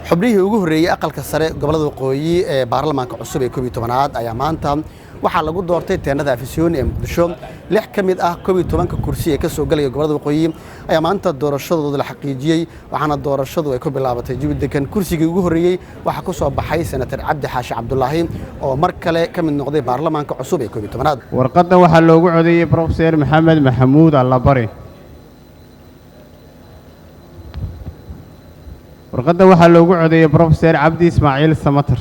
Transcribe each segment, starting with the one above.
xubnihii ugu horeeyay aqalka sare gobolada waqooyi ee baarlamaanka cusub ee 12aad ayaa maanta waxaa lagu doortay teenada afisyoon ee Muqdisho 6 kamid ah 12 kursi ee ka soo galay gobolada waqooyi ayaa maanta doorashadooda la xaqiijiyay waxaana doorashadu ay ku bilaabatay jawi degan kursigii ugu horeeyay waxa ku soo baxay senator Cabdi Xaashi Cabdullaahi oo mar kale ka mid noqday baarlamaanka cusub ee 12aad warqadda waxaa loogu codeeyay Professor Maxamed Maxamuud Allabari warqadda waxaa loogu codeeyay Professor Cabdi Ismaaciil Samatar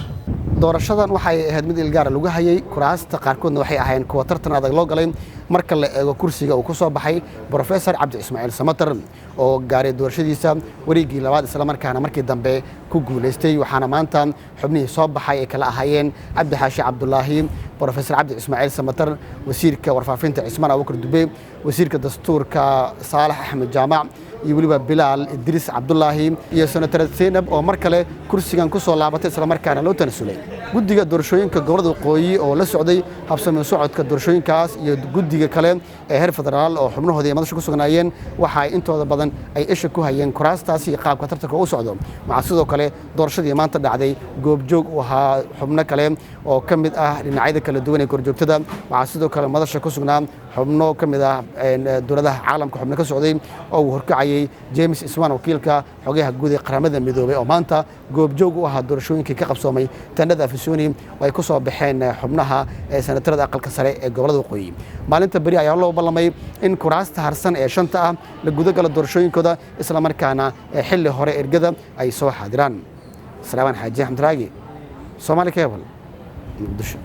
doorashadan waxay ahayd mid ilgaar lagu hayay kuraasta qaarkoodna waxay ahaayeen kuwa tartan adag loo galay marka la eego kursiga uu ku soo baxay Professor Cabdi Ismaaciil Samatar oo gaaray doorashadiisa wareegii labaad isla markaana markii dambe ku guuleystay waxaana maanta xubnihii soo baxay ee kala ahaayeen Cabdi Xaashi Cabdullaahi Professor Cabdi Ismaaciil Samatar wasiirka warfaafinta Cismaan Abuukar Dube wasiirka dastuurka Saalax Axmed Jaamac iyo waliba Bilaal Idris Cabdullaahi iyo senator Zeynab oo mar kale kursigan ku soo laabatay isla markaana loo tanaasulay guddiga doorashooyinka gobolada waqooyi oo la socday habsami socodka doorashooyinkaas iyo guddiga kale ee heer federaal oo xubnahooda ay madasha ku sugnaayeen waxa ay intooda badan ay isha ku hayeen kuraastaasi iyo qaabka tartanka u socdo waxa sidoo kale doorashadii maanta dhacday goobjoog u ahaa xubno kale oo ka mid ah dhinacyada kala duwan ee korjoogtada waxa sidoo kale madasha ku sugnaa xubno ka mid ah dowladaha caalamka xubno ka socday oo uu horkacayay James Ismaan wakiilka xogaha guud ee qaramada midoobay oo maanta goobjoog u ahaa doorashooyinkii ka qabsoomay teenada afisyooni oo ay ku soo baxeen xubnaha senatarada aqalka sare ee gobolada waqooyi maalinta bari ayaa loo ballamay in kuraasta harsan ee shanta ah la gudagala doorashooyinkooda isla markaana xilli hore ergada ay soo xaadiraan Salaaman Xaaji Axmed Raagi Soomaali Cable Muqdisho